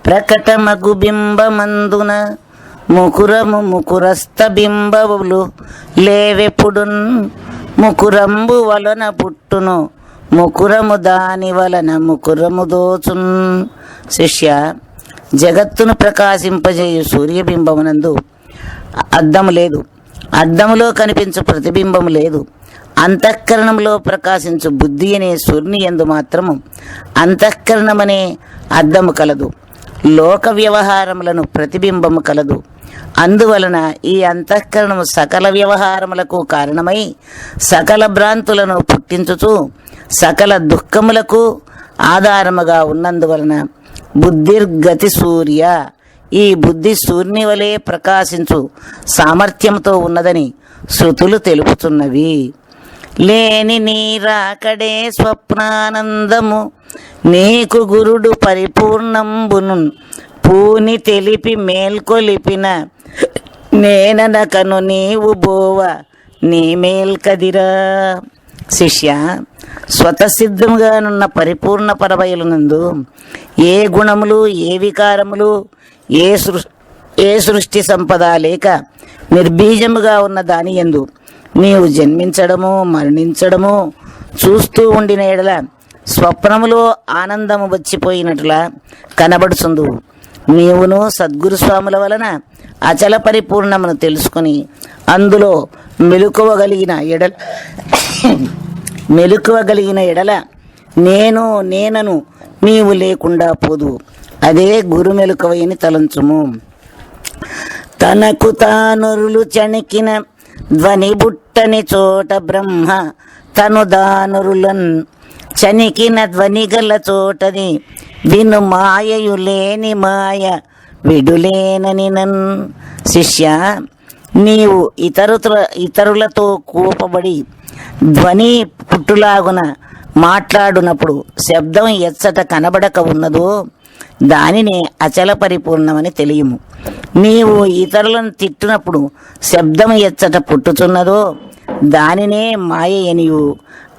ప్రకటమగు బింబమందున ముకురము ముకురస్థ బింబవులు లేవెప్పుడున్ ముకురంబు వలన పుట్టును ముకురము దాని వలన ముకురము దోచున్. శిష్య, జగత్తును ప్రకాశింపజేయు సూర్యబింబమునందు అద్దము లేదు, అద్దములో కనిపించు ప్రతిబింబము లేదు. అంతఃకరణంలో ప్రకాశించు బుద్ధి అనే సూర్యుని యందు మాత్రము అంతఃకరణమనే అద్దము కలదు. లోక వ్యవహారములను ప్రతిబింబము కలదు. అందువలన ఈ అంతఃకరణము సకల వ్యవహారములకు కారణమై సకల భ్రాంతులను పుట్టించుచు సకల దుఃఖములకు ఆధారముగా ఉన్నందువలన బుద్ధిర్గతి సూర్య, ఈ బుద్ధి సూర్యుని వలె ప్రకాశించు సామర్థ్యంతో ఉన్నదని శృతులు తెలుపుతున్నవి. లేని నీరాకడే స్వప్నానందము నీకు గురుడు పరిపూర్ణంబును పూని తెలిపి మేల్కొలిపిన నేననకను నీవు బోవ నీ మేల్కదిరా. శిష్య, స్వతసిద్ధముగానున్న పరిపూర్ణ పరబయలునందు ఏ గుణములు, ఏ వికారములు, ఏ సృష్టి సంపద లేక నిర్బీజముగా ఉన్న దాని యందు నీవు జన్మించడము మరణించడము చూస్తూ ఉండిన ఎడల స్వప్నములో ఆనందము వచ్చిపోయినట్లా కనబడుచుందు. నీవును సద్గురుస్వాముల వలన అచల పరిపూర్ణమును తెలుసుకుని అందులో మెలుకువగలిగిన ఎడల నేను నేనను నీవు లేకుండా పోదు. అదే గురు మెలుకవని తలంచుము. తనకు తానురులు చణికిన ధ్వని బుట్టని చోట బ్రహ్మ తను దానురులన్ చనికిన ధ్వని గల చోటది విను మాయయు లేని మాయ విడులేనని నన్. శిష్య, నీవు ఇతరులతో కూపబడి ధ్వని పుట్టులాగున మాట్లాడునప్పుడు శబ్దం ఎచ్చట కనబడక ఉన్నదో దానినే అచల పరిపూర్ణమని తెలియము. నీవు ఇతరులను తిట్టినప్పుడు శబ్దం ఎచ్చట పుట్టుచున్నదో దానినే మాయ అనియు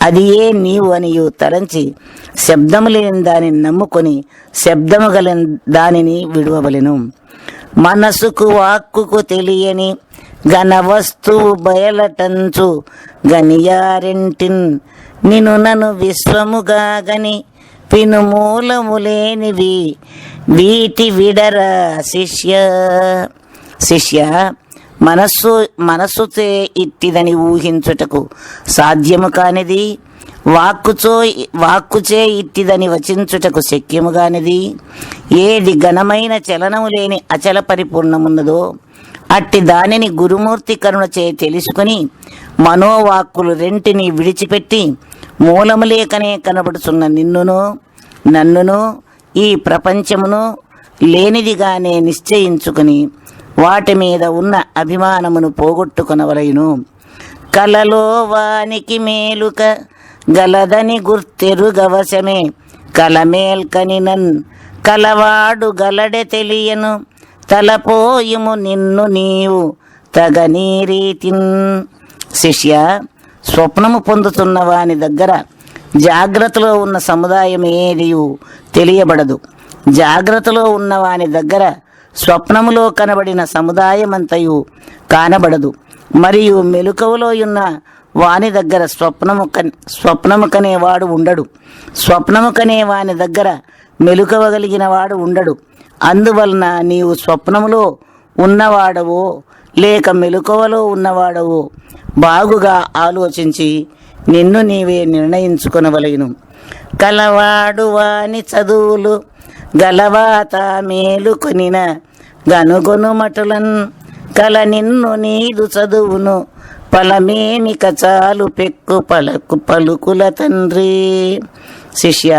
అది ఏ నీవు అనియు తలంచి శబ్దము లేని దానిని నమ్ముకొని శబ్దము గల దానిని విడువవలెను. మనసుకు వాక్కుకు తెలియని ఘన వస్తువు బయలటంచు గనియారెంటిన్ నిను నను విశ్వముగా గని పిను మూలము లేనివి వీటి విడరా. శిష్య, మనస్సుచే ఇట్టిదని ఊహించుటకు సాధ్యము కానిది, వాక్కుచే ఇట్టిదని వచించుటకు శక్యము కానిది ఏది ఘనమైన చలనము లేని అచల పరిపూర్ణమున్నదో అట్టి దానిని గురుమూర్తి కరుణచే తెలుసుకుని మనోవాక్కులు రెంటిని విడిచిపెట్టి మూలము లేకనే కనబడుచున్న నిన్నును నన్నును ఈ ప్రపంచమును లేనిదిగానే నిశ్చయించుకుని వాటి మీద ఉన్న అభిమానమును పోగొట్టుకొనవలయును. కలలో వానికి మేలుక గలదని గుర్తెరుగవశమే కలమేల్కని నన్ కలవాడు గలడె తెలియను తలపోయుము నిన్ను నీవు తగనీ రీతిన్. శిష్య, స్వప్నము పొందుతున్న వాని దగ్గర జాగ్రత్తలో ఉన్న సముదాయం ఏదియు తెలియబడదు. జాగ్రత్తలో ఉన్న వాని దగ్గర స్వప్నములో కనబడిన సముదాయమంతయు కానబడదు. మరియు మెలకువలో ఉన్న వాని దగ్గర స్వప్నము కనేవాడు ఉండడు. స్వప్నము కనే వాని దగ్గర మెలుకవగలిగిన వాడు ఉండడు. అందువలన నీవు స్వప్నములో ఉన్నవాడవో లేక మెలకువలో ఉన్నవాడవో బాగుగా ఆలోచించి నిన్ను నీవే నిర్ణయించుకొనవలెను. కలవాడు వాని చదువులు గలవాత మేలుకొనిన గనుగొనుమటులన్ కల నిన్ను నీదు చదువును పలమేమిక చాలు పెక్కు పలుకుల తండ్రి. శిష్య,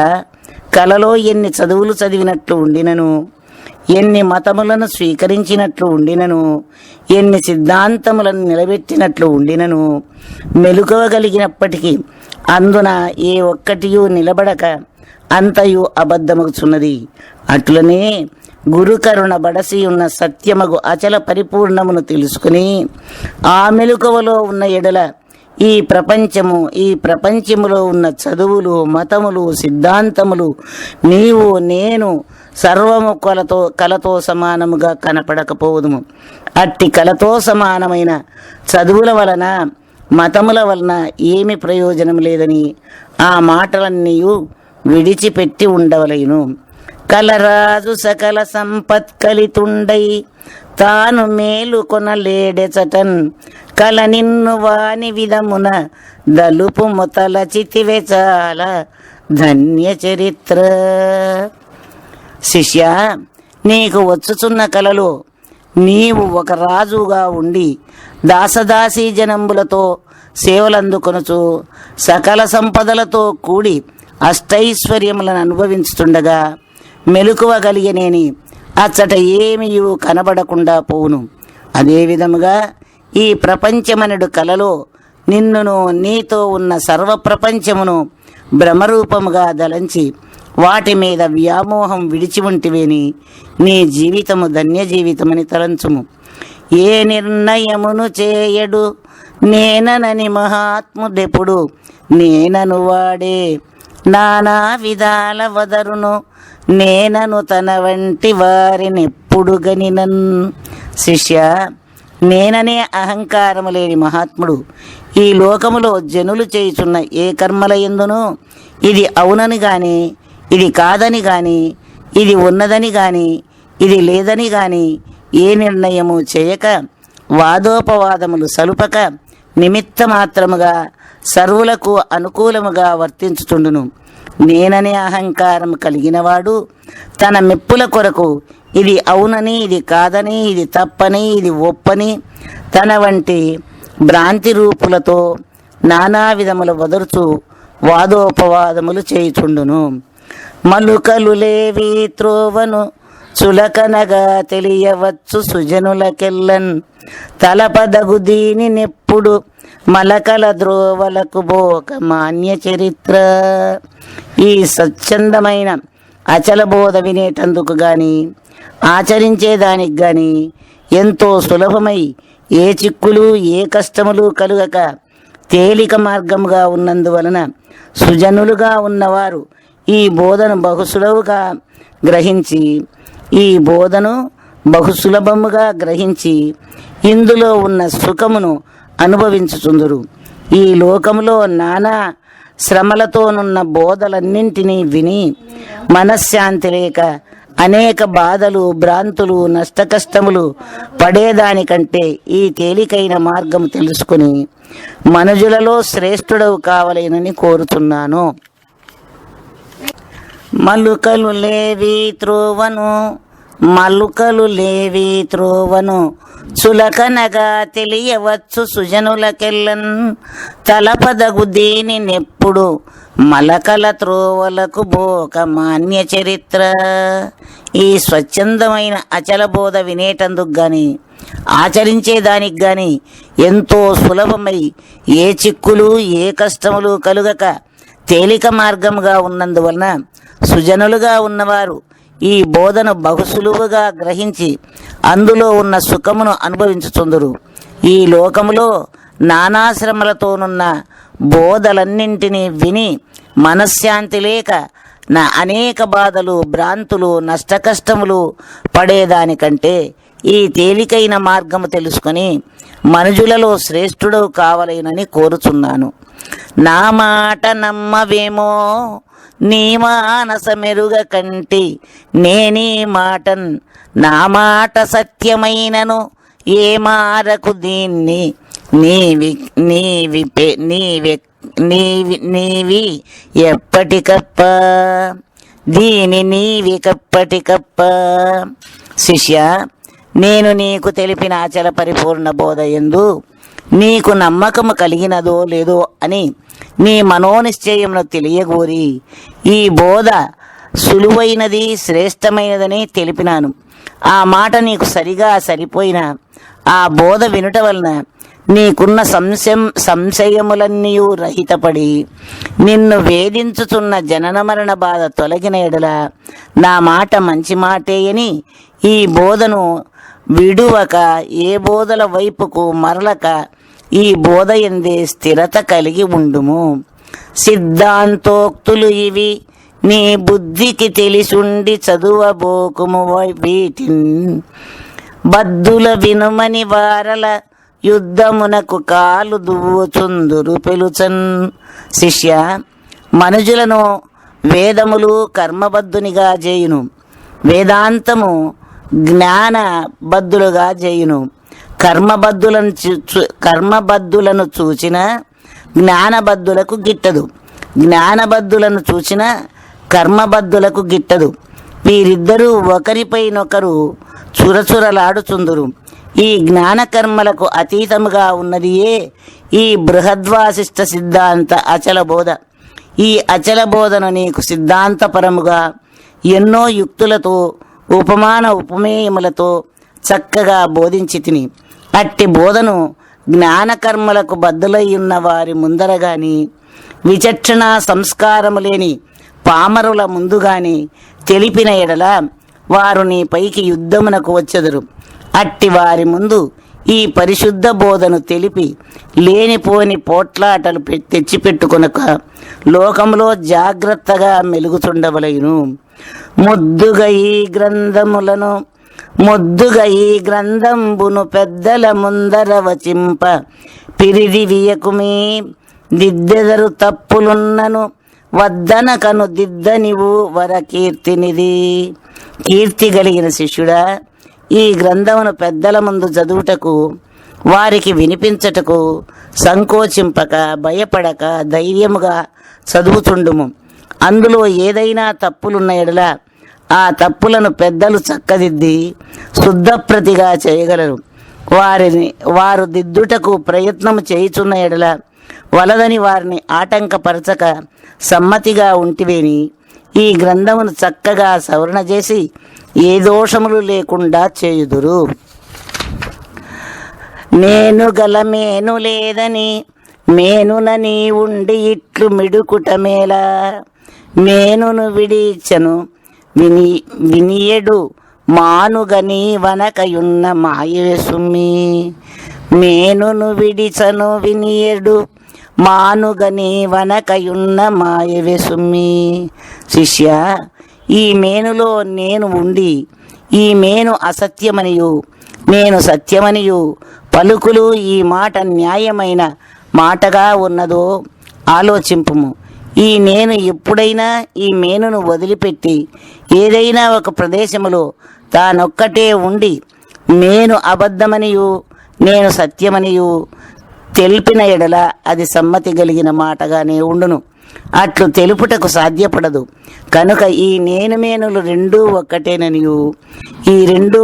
కలలో ఎన్ని చదువులు చదివినట్లు ఉండినను, ఎన్ని మతములను స్వీకరించినట్లు ఉండినను, ఎన్ని సిద్ధాంతములను నిలబెట్టినట్లు ఉండినను మెలుకవగలిగినప్పటికీ అందున ఏ ఒక్కటియూ నిలబడక అంతయు అబద్ధమగుచున్నది. అట్లనే గురుకరుణ బడసి ఉన్న సత్యమగు అచల పరిపూర్ణమును తెలుసుకుని ఆ మెలుకవలో ఉన్న ఎడల ఈ ప్రపంచములో ఉన్న చదువులు, మతములు, సిద్ధాంతములు, నీవు నేను సర్వము కలతో సమానముగా కనపడకపోదుము. అట్టి కలతో సమానమైన చదువుల వలన మతముల వలన ఏమి ప్రయోజనం లేదని ఆ మాటలన్నీ విడిచిపెట్టి ఉండవలెను. కలరాజు సకల సంపత్కలితుండై తాను మేలు కొనలేడెచటన్ కల నిన్ను వాని విధమున దలుపు మొతలచితివే చాలా ధన్య చరిత్ర. శిష్య, నీకు వచ్చుచున్న కలలో నీవు ఒక రాజుగా ఉండి దాసదాసీ జనంబులతో సేవలందుకొనుచు సకల సంపదలతో కూడి అష్టైశ్వర్యములను అనుభవించుతుండగా మెలకువ కలిగనేని అచ్చట ఏమియు కనబడకుండా పోవును. అదేవిధముగా ఈ ప్రపంచమనుడు కలలో నిన్నును నీతో ఉన్న సర్వప్రపంచమును భ్రమరూపముగా దలంచి వాటి మీద వ్యామోహం విడిచి ఉంటివేని నీ జీవితము ధన్య జీవితమని తలంచుము. ఏ నిర్ణయమును చేయడు నేననని మహాత్ముడెప్పుడు నేనను వాడే నానా విధాల వదరును నేనను తన వంటి వారినెప్పుడు గనినన్. శిష్య, నేననే అహంకారము లేని మహాత్ముడు ఈ లోకములో జనులు చేయుచున్న ఏ కర్మల యందునూ ఇది అవునని గాని ఇది కాదని గాని ఇది ఉన్నదని గాని ఇది లేదని గాని ఏ నిర్ణయము చేయక వాదోపవాదములు సలుపక నిమిత్త మాత్రముగా సర్వులకు అనుకూలముగా వర్తించుచుండును. నేననే అహంకారం కలిగినవాడు తన మెప్పుల కొరకు ఇది అవునని ఇది కాదని ఇది తప్పని ఇది ఒప్పని తన వంటి భ్రాంతి రూపులతో నానా విధముల వదరుచు వాదోపవాదములు చేయుచుండును. మలుకలు లేవి త్రోవను చులకనగా తెలియవచ్చు సుజనులకెల్లన్ తలపదగు దీనినెప్పుడు మలకల ద్రోవలకు బోక మాన్య చరిత్ర. ఈ స్వచ్ఛందమైన అచలబోధ వినేటందుకు గాని ఆచరించేదానికి గాని ఎంతో సులభమై ఏ చిక్కులు ఏ కష్టములు కలుగక తేలిక మార్గముగా ఉన్నందువలన సుజనులుగా ఉన్నవారు ఈ బోధను బహుసులభముగా గ్రహించి ఇందులో ఉన్న సుఖమును అనుభవించుచుందురు. ఈ లోకములో నానా శ్రమలతోనున్న బోధలన్నింటినీ విని మనశ్శాంతి లేక అనేక బాధలు భ్రాంతులు నష్టకష్టములు పడేదానికంటే ఈ తేలికైన మార్గము తెలుసుకుని మనుజులలో శ్రేష్ఠుడవు కావలేనని కోరుతున్నాను. మలుకలు లేవి త్రోవను చులకనగా తెలియవచ్చు సుజనులకెల్లన్ తలపదగు దీనినెప్పుడు మలకల త్రోవలకు బోక మాన్య చరిత్ర. ఈ స్వచ్ఛందమైన అచల బోధ వినేటందుకు గాని ఆచరించేదానికి గాని ఎంతో సులభమై ఏ చిక్కులు ఏ కష్టములు కలుగక తేలిక మార్గముగా ఉన్నందువలన సుజనులుగా ఉన్నవారు ఈ బోధను బహుసులువుగా గ్రహించి అందులో ఉన్న సుఖమును అనుభవించుచుందురు. ఈ లోకములో నానాశ్రమలతోనున్న బోధలన్నింటినీ విని మనశ్శాంతి లేక అనేక బాధలు భ్రాంతులు నష్టకష్టములు పడేదానికంటే ఈ తేలికైన మార్గము తెలుసుకొని మనుజులలో శ్రేష్ఠుడు కావలేనని కోరుచున్నాను. నా మాట నమ్మవేమో నీ మానస మెరుగ కంటి నేనీ మాటన్ నా మాట సత్యమైనను ఏ మారకు దీన్ని నీవి ఎప్పటికప్ప దీని నీవి కప్పటికప్ప. శిష్య, నేను నీకు తెలిపిన అచల పరిపూర్ణ బోధ యందు నీకు నమ్మకము కలిగినదో లేదో అని నీ మనోనిశ్చయమును తెలియగోరి ఈ బోధ సులువైనది శ్రేష్టమైనదని తెలిపినాను. ఆ మాట నీకు సరిగా సరిపోయిన ఆ బోధ వినుట వలన నీకున్న సంశయములన్నీ రహితపడి నిన్ను వేధించుతున్న జనన మరణ బాధ తొలగిన ఎడల నా మాట మంచి మాటేయని ఈ బోధను విడువక ఏ బోధల వైపుకు మరలక ఈ బోధ ఎందే స్థిరత కలిగి ఉండుము. సిద్ధాంతోక్తులు ఇవి నీ బుద్ధికి తెలిసుండి చదువబోకుము వీటిన్ బద్దుల వినుమని వారల యుద్ధమునకు కాలు దువ్వుచుందురు పెలుచన్. శిష్య, మనుజులను వేదములు కర్మబద్ధునిగా చేయును, వేదాంతము జ్ఞానబద్ధులుగా చేయును. కర్మబద్ధులను చూచిన జ్ఞానబద్ధులకు గిట్టదు, జ్ఞానబద్ధులను చూసిన కర్మబద్ధులకు గిట్టదు. వీరిద్దరూ ఒకరిపైనొకరు చురచురలాడుచుందురు. ఈ జ్ఞానకర్మలకు అతీతముగా ఉన్నదియే ఈ బృహద్వాసిష్ట సిద్ధాంత అచల బోధ. ఈ అచల బోధను నీకు సిద్ధాంతపరముగా ఎన్నో యుక్తులతో ఉపమాన ఉపమేయములతో చక్కగా బోధించి తిని, అట్టి బోధను జ్ఞానకర్మలకు బద్దులై ఉన్న వారి ముందర గాని, విచక్షణ సంస్కారము లేని పామరుల ముందు గాని తెలిపిన ఎడల వారు నీ పైకి యుద్ధమునకు వచ్చెదరు. అట్టి వారి ముందు ఈ పరిశుద్ధ బోధను తెలిపి లేనిపోని పోట్లాటలు తెచ్చిపెట్టుకొనక లోకంలో జాగ్రత్తగా మెలుగుచుండవలయును. ముద్దుగా ఈ గ్రంథంబును పెద్దల ముందర వచింప పిరిది వియకుమీ దిద్దెదరు తప్పులున్నను వద్దనకను దిద్దనివు వరకీర్తినిది. కీర్తి కలిగిన శిష్యుడా, ఈ గ్రంథమును పెద్దల ముందు చదువుటకు, వారికి వినిపించటకు సంకోచింపక భయపడక ధైర్యముగా చదువుచుండుము. అందులో ఏదైనా తప్పులున్న ఎడల ఆ తప్పులను పెద్దలు చక్కదిద్ది శుద్ధప్రతిగా చేయగలరు. వారు దిద్దుటకు ప్రయత్నము చేయుచున్న ఎడల వలదని వారిని ఆటంకపరచక సమ్మతిగా ఉంటివేని ఈ గ్రంథమును చక్కగా సవరణ చేసి ఏ దోషములు లేకుండా చేయుదురు. నేను గల మేను లేదని మేనునని ఉండి ఇట్లు మిడుకుటమేలా, మేనును విడిచను వినియడు మానుగని వనకయున్న మాయవే సుమ్మి. మేనును విడిచను వినియడు మానుగని వనకయున్న మాయవే సుమ్మి. శిష్య, ఈ మేనులో నేను ఉండి ఈ మేను అసత్యమనియు నేను సత్యమనియు పలుకులు ఈ మాట న్యాయమైన మాటగా ఉన్నదో ఆలోచింపుము. ఈ నేను ఎప్పుడైనా ఈ మేనును వదిలిపెట్టి ఏదైనా ఒక ప్రదేశములో తానొక్కటే ఉండి నేను అబద్ధమనియు నేను సత్యమనియు తెలిపిన ఎడల అది సమ్మతి కలిగిన మాటగానే ఉండును. అట్లు తెలుపుటకు సాధ్యపడదు. కనుక ఈ నేను మేనులు రెండూ ఒక్కటేననియు ఈ రెండు